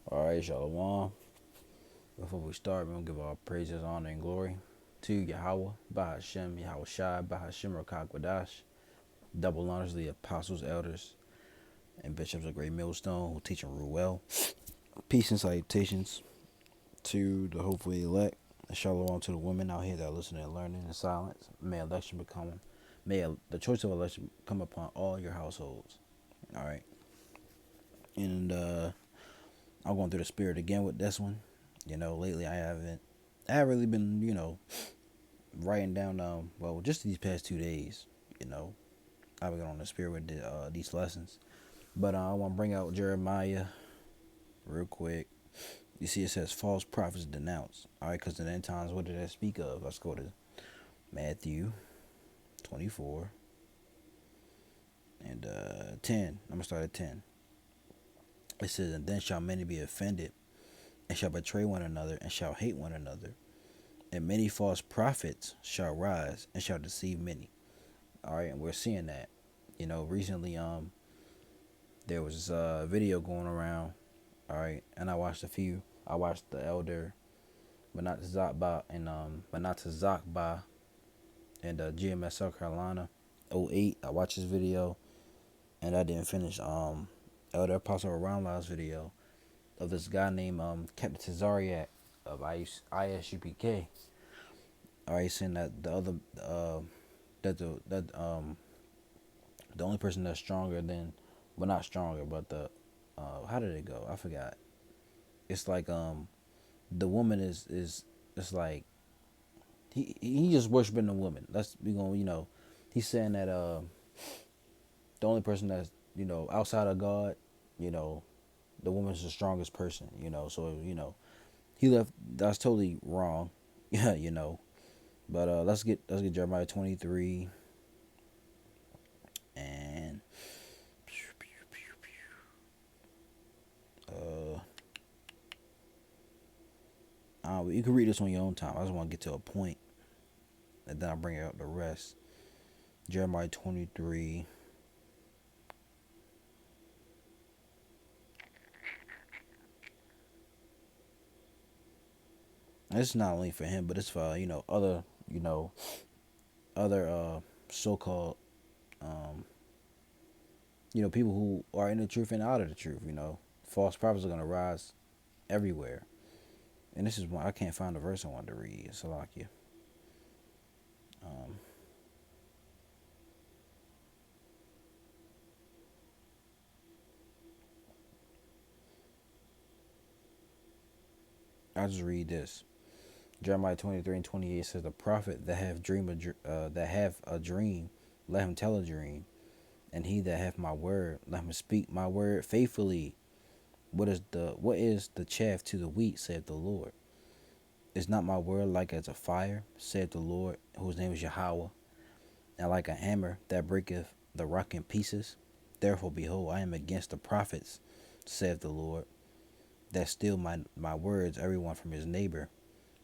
All right, Shalom. Before we start, we're going to give our praises, honor, and glory to Yahweh, Bahashem, Yahweh Shai, Bahashem, Rakakwadash. Double honors to the apostles, elders, and bishops of Great Millstone who teach and rule well. Peace and salutations to the hopefully elect. And Shalom to the women out here that are listening and learning in silence. May the choice of election come upon all your households. All right. And I'm going through the spirit again with this one. Lately I haven't really been, writing down, just these past 2 days, I've been on the spirit with these lessons. But I want to bring out Jeremiah real quick. You see, it says false prophets denounced. All right, because in the end times, what did that speak of? Let's go to Matthew 24 and 10. I'm going to start at 10. It says, and then shall many be offended, and shall betray one another, and shall hate one another. And many false prophets shall rise, and shall deceive many. All right, and we're seeing that. Recently, there was a video going around. All right, and I watched a few. I watched the Elder Manat Zakba and Manat Zakba and GMS South Carolina 08. I watched this video, and I didn't finish Elder Apostle Around video of this guy named Captain Tazariak of ISUPK. All right, saying that the other the only person that's stronger than, well, not stronger, but the how did it go? I forgot. It's like the woman is it's like he just worshiping the woman. That's we gonna he's saying that the only person that's outside of God, you know the woman's the strongest person. So he left. That's totally wrong. Yeah, But let's get Jeremiah 23 and you can read this on your own time. I just want to get to a point, and then I'll bring out the rest. Jeremiah 23. And it's not only for him, but it's for other so-called um, people who are in the truth and out of the truth. False prophets are gonna rise everywhere. And this is one I can't find the verse I wanted to read. Salakia. Um, I'll just read this. Jeremiah 23 and 28 says, "The prophet that have a dream, let him tell a dream, and he that hath my word, let him speak my word faithfully. What is the chaff to the wheat, saith the Lord? Is not my word like as a fire, saith the Lord, whose name is Yahweh, and like a hammer that breaketh the rock in pieces? Therefore, behold, I am against the prophets, saith the Lord, that steal my words, everyone from his neighbor.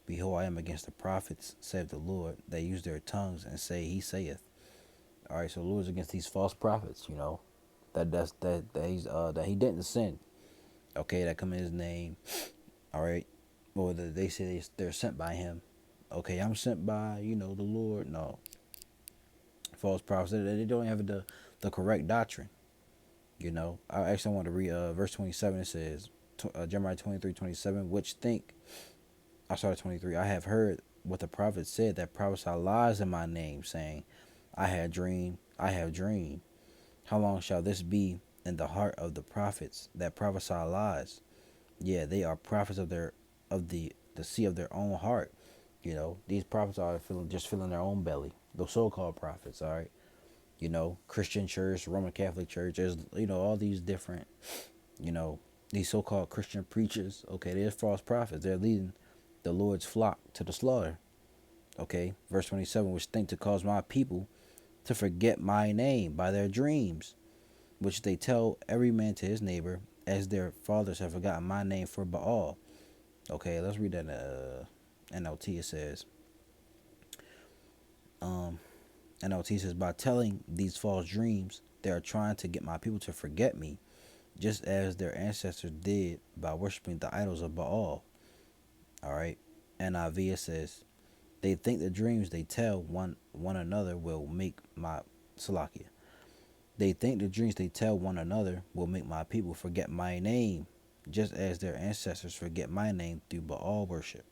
Behold, I am against the prophets, saith the Lord, that use their tongues and say, He saith." All right, so the Lord's against these false prophets, that he didn't send. Okay, that come in His name. All right, or they say they're sent by Him. Okay, I'm sent by the Lord. No, false prophets. They don't have the correct doctrine. I actually want to read verse 27. It says, Jeremiah 23:27, which think, I started 23. I have heard what the prophet said that prophesy lies in my name, saying, I have dreamed. How long shall this be in the heart of the prophets that prophesy lies? Yeah, they are prophets of the sea of their own heart. These prophets are filling their own belly. Those so-called prophets, all right. Christian church, Roman Catholic church, there's all these different, you know, these so-called Christian preachers. Okay, they're false prophets. They're leading the Lord's flock to the slaughter. Okay, verse 27, which think to cause my people to forget my name by their dreams, which they tell every man to his neighbor, as their fathers have forgotten my name for Baal. Okay, let's read that in NLT. It says, um, NLT says, by telling these false dreams, they are trying to get my people to forget me, just as their ancestors did by worshiping the idols of Baal. All right. NIV it says, they think the dreams they tell one another will make my Salakia. They think the dreams they tell one another will make my people forget my name, just as their ancestors forget my name through Baal worship.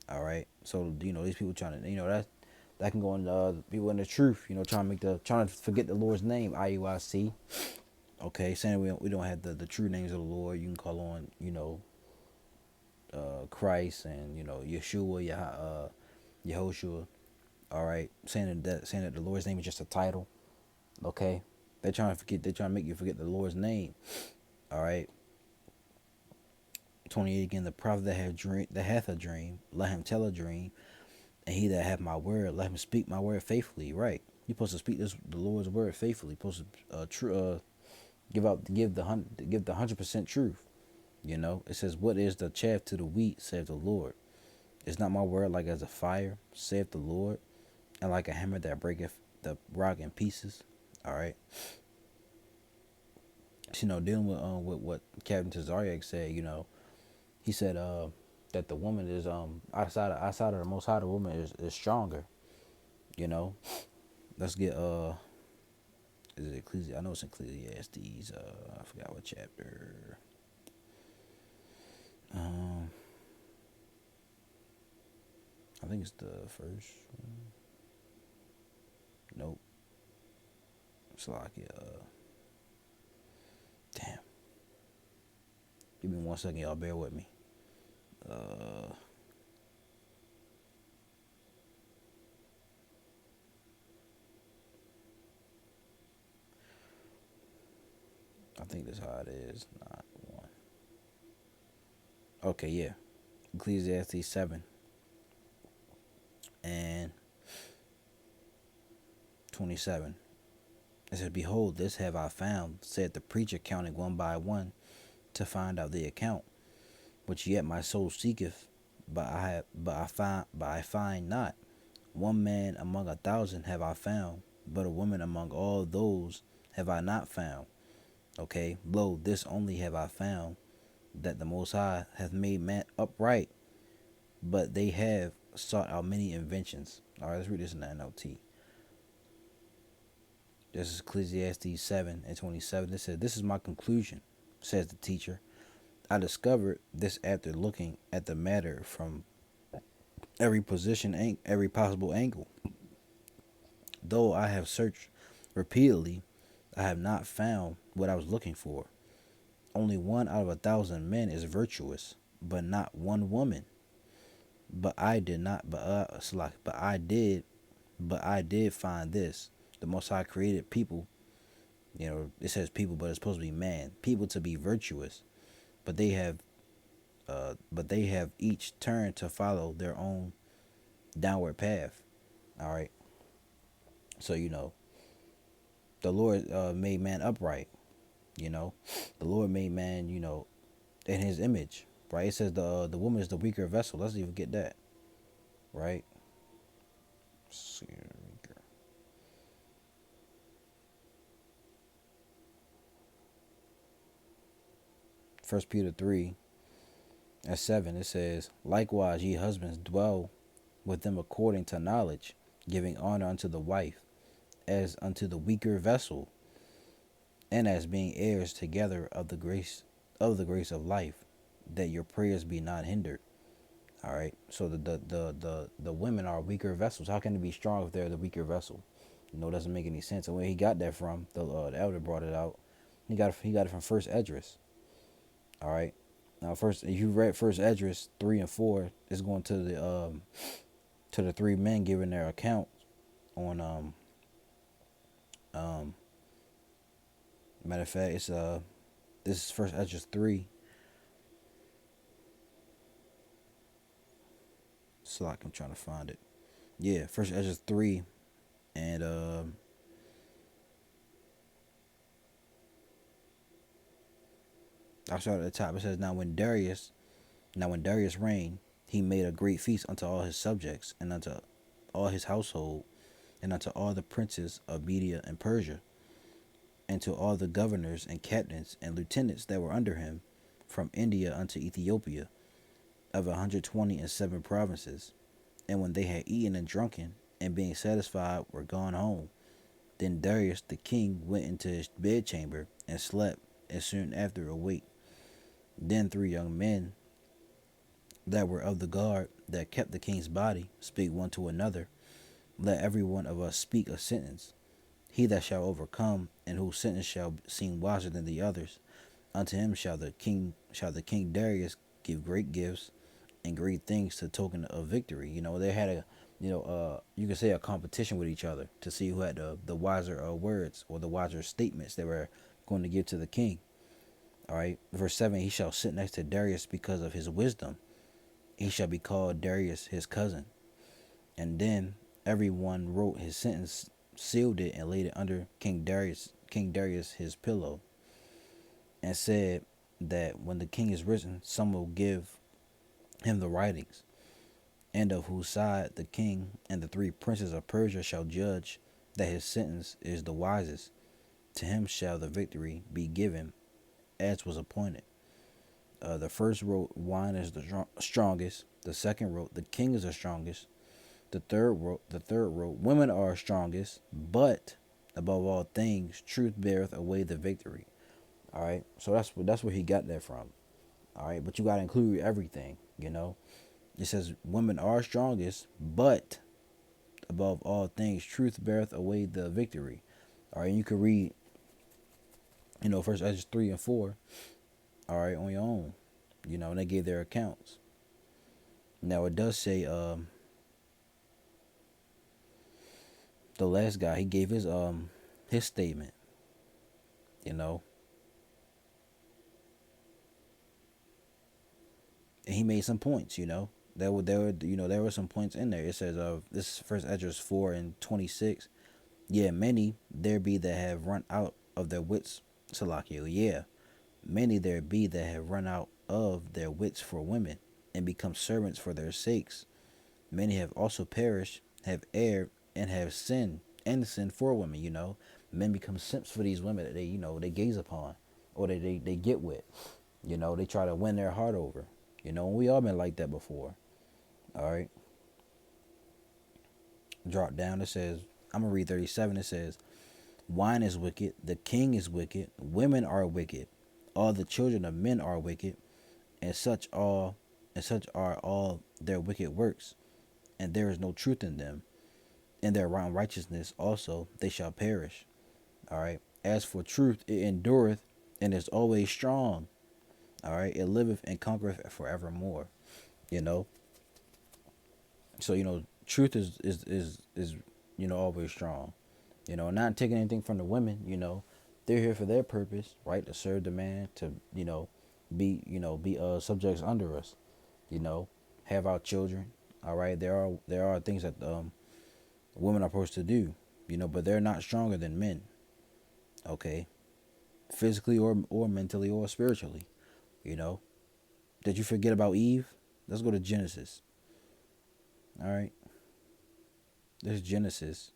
All right. So these people trying to that can go in people in the truth. Trying to forget the Lord's name. IUIC. Okay, saying we don't have the true names of the Lord. You can call on Christ and Yeshua, Yehoshua. All right, saying that the Lord's name is just a title. Okay, they're trying to forget. They're trying to make you forget the Lord's name. All right. 28 again. The prophet that hath a dream, let him tell a dream, and he that hath my word, let him speak my word faithfully. Right. You're supposed to speak the Lord's word faithfully. You're supposed to give the 100% truth. It says, "What is the chaff to the wheat?" saith the Lord. Is not my word like as a fire, saith the Lord, and like a hammer that breaketh the rock in pieces. All right. Dealing with what Captain Tazariak said, he said that the woman is outside of the Most High, the woman is stronger. Let's get is it Ecclesiastes? I know it's Ecclesiastes. I forgot what chapter. I think it's the first. Nope. Salakia. Damn. Give me 1 second, y'all. Bear with me. I think that's how it is. Not one. Okay, yeah. Ecclesiastes 7 and 27. It says, "Behold, this have I found," said the preacher, counting one by one to find out the account, "which yet my soul seeketh, but I find not. One man among 1,000 have I found, but a woman among all those have I not found. Okay, lo, this only have I found, that the Most High hath made man upright, but they have sought out many inventions." All right, let's read this in the NLT. This is Ecclesiastes 7 and 27. It says, "This is my conclusion," says the teacher. "I discovered this after looking at the matter from every position, every possible angle. Though I have searched repeatedly, I have not found what I was looking for. Only one out of 1,000 men is virtuous, but not one woman. But I did not. But I did find this: the Most High created people. It says people, but it's supposed to be man. People to be virtuous, but they have each turned to follow their own downward path." All right. So the Lord made man upright. The Lord made man, in His image. Right. It says the woman is the weaker vessel. Let's even get that. Right. Let's see. First Peter 3 and 7, it says, "Likewise, ye husbands, dwell with them according to knowledge, giving honor unto the wife, as unto the weaker vessel, and as being heirs together of the grace of life, that your prayers be not hindered." All right. So the women are weaker vessels. How can they be strong if they're the weaker vessel? It doesn't make any sense. And where he got that from, the elder brought it out. He got it from First Esdras. All right. Now, if you read First Esdras 3 and 4, it's going to the three men giving their account on matter of fact, it's this is First Esdras 3. So like I'm trying to find it. Yeah, First Esdras 3 and I'll start at the top. It says, Now when Darius reigned, he made a great feast unto all his subjects, and unto all his household, and unto all the princes of Media and Persia, and to all the governors and captains and lieutenants that were under him, from India unto Ethiopia, of 127 provinces. And when they had eaten and drunken, and being satisfied were gone home, then Darius the king went into his bedchamber and slept, and soon after awake. Then three young men that were of the guard that kept the king's body spake one to another, let every one of us speak a sentence. He that shall overcome, and whose sentence shall seem wiser than the others, unto him shall the king Darius give great gifts and great things to token of victory. They had you could say a competition with each other to see who had the wiser words or the wiser statements they were going to give to the king. All right, verse 7: He shall sit next to Darius because of his wisdom. He shall be called Darius his cousin. And then everyone wrote his sentence, sealed it, and laid it under King Darius his pillow, and said that when the king is risen, some will give him the writings, and of whose side the king and the three princes of Persia shall judge that his sentence is the wisest. To him shall the victory be given, as was appointed. The first wrote, wine is the strongest. The second wrote, the king is the strongest. The third wrote, women are strongest, but above all things, truth beareth away the victory. All right, so that's where he got that from. All right, but you got to include everything. It says women are strongest, but above all things, truth beareth away the victory. All right, and you can read, First Ezra 3 and 4. All right, on your own. And they gave their accounts. Now it does say, the last guy, he gave his statement. And he made some points. There were some points in there. It says, this is First Ezra 4:26. Yeah, many there be that have run out of their wits. Salakia, yeah, many there be that have run out of their wits for women, and become servants for their sakes. Many have also perished, have erred, and have sinned, and sinned for women. Men become simps for these women that they gaze upon, or they get with. They try to win their heart over. And we all been like that before. All right. Drop down. It says, I'm gonna read 37. It says, wine is wicked, the king is wicked, women are wicked, all the children of men are wicked, and such are all their wicked works, and there is no truth in them. In their unrighteousness also they shall perish. All right. As for truth, it endureth and is always strong. All right. It liveth and conquereth forevermore. You know. So truth is always strong. Not taking anything from the women. They're here for their purpose, right? To serve the man, to be subjects under us. Have our children. All right. There are things that women are supposed to do. But they're not stronger than men. Okay. Physically or mentally or spiritually. Did you forget about Eve? Let's go to Genesis. All right. This is Genesis.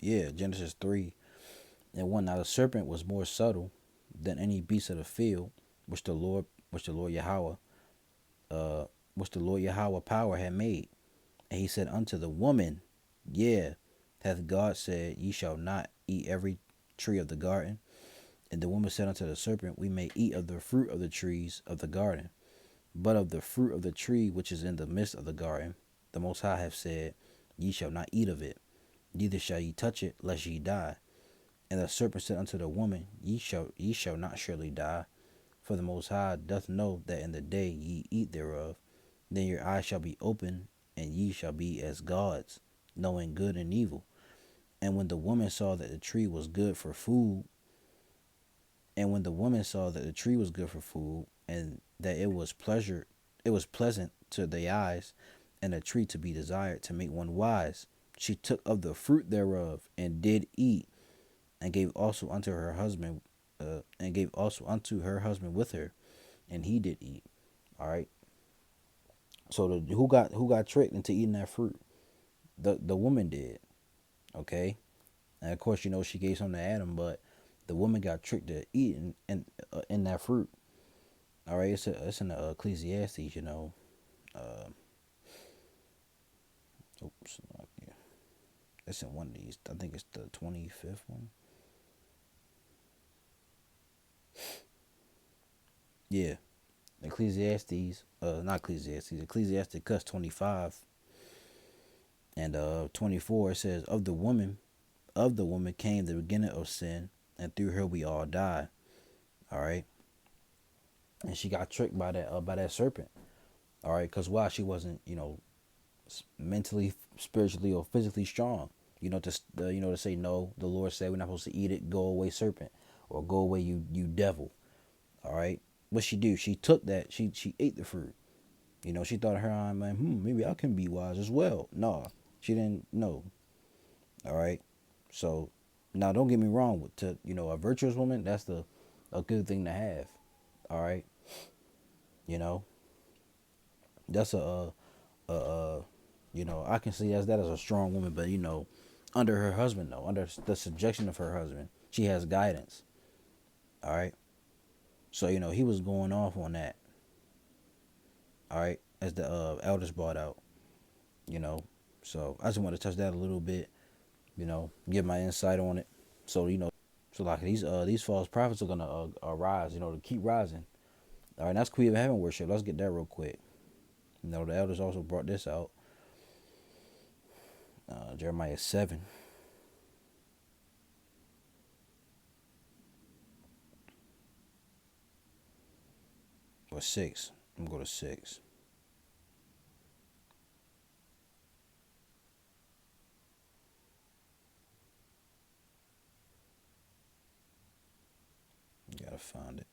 Genesis 3:1. Now the serpent was more subtle than any beast of the field, which the Lord Yahweh power had made. And he said unto the woman, hath God said, ye shall not eat every tree of the garden? And the woman said unto the serpent, we may eat of the fruit of the trees of the garden, but of the fruit of the tree which is in the midst of the garden, the Most High hath said, ye shall not eat of it, neither shall ye touch it, lest ye die. And the serpent said unto the woman, ye shall not surely die, for the Most High doth know that in the day ye eat thereof, then your eyes shall be opened, and ye shall be as gods, knowing good and evil. And when the woman saw that the tree was good for food, and that it was pleasant to the eyes, and a tree to be desired to make one wise, she took of the fruit thereof, and did eat, and gave also unto her husband, with her, and he did eat. All right. So who got tricked into eating that fruit? The woman did. Okay, and of course, she gave some to Adam, but the woman got tricked to eat in that fruit. All right, it's in the Ecclesiastes. Uh, oops, yeah, it's in one of these. I think it's the 25th one. Yeah, Ecclesiastes. Not Ecclesiastes. Ecclesiasticus 25 and 24. It says, of the woman came the beginning of sin, and through her we all die. All right, and she got tricked by that serpent. All right, because why? She wasn't mentally, spiritually, or physically strong. To say no. The Lord said we're not supposed to eat it. Go away, serpent, or go away, you devil. All right. What she do? She took that. She ate the fruit. She thought in her mind, man, maybe I can be wise as well. No, she didn't know. All right. So now, don't get me wrong. A virtuous woman, that's a good thing to have. All right. You know, that's I can see that as a strong woman, but under her husband though, under the subjection of her husband, she has guidance. All right. So he was going off on that. All right, as the elders brought out. You know, so I just want to touch that a little bit. Give my insight on it. So so like these false prophets are gonna rise. To keep rising. All right, that's Queen of Heaven worship. Let's get that real quick. The elders also brought this out. Jeremiah 7 or 6. I'm gonna go to 6. You gotta find it.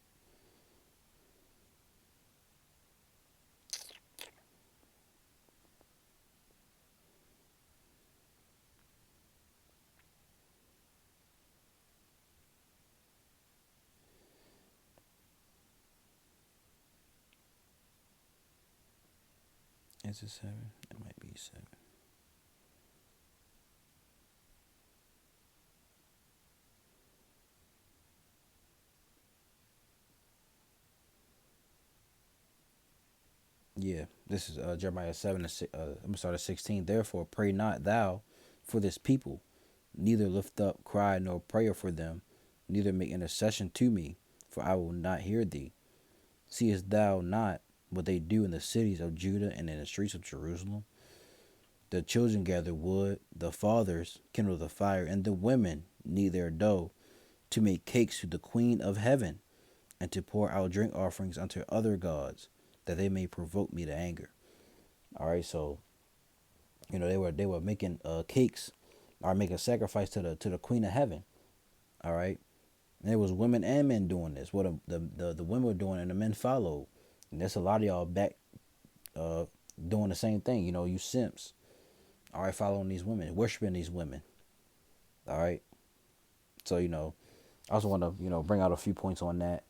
Is it 7? It might be 7. Yeah, this is Jeremiah 7. I'm gonna start at 16. Therefore, pray not thou for this people, neither lift up cry nor prayer for them, neither make intercession to me, for I will not hear thee. Seest thou not what they do in the cities of Judah and in the streets of Jerusalem? The children gather wood, the fathers kindle the fire, and the women knead their dough to make cakes to the queen of heaven, and to pour out drink offerings unto other gods, that they may provoke me to anger. All right, so they were making cakes or making sacrifice to the queen of heaven. All right, and there was women and men doing this. What the women were doing, and the men followed. And there's a lot of y'all back uh, doing the same thing. You simps. All right, following these women, worshiping these women. All right, so I also want to bring out a few points on that.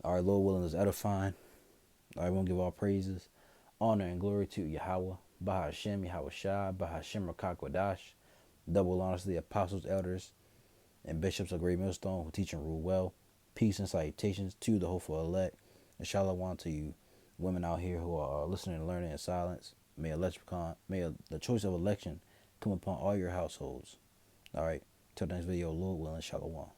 All right, Lord willing is edifying. All right, we want to give all praises, honor, and glory to Yahweh, Bahashem, Yahweh Shai, Bahashem Rakakwadash. Double honors to the apostles, elders, and bishops of Great Millstone who teach and rule well. Peace and salutations to the hopeful elect. And shalom to you women out here who are listening and learning in silence. May the choice of election come upon all your households. All right, till the next video, Lord willing, shalom.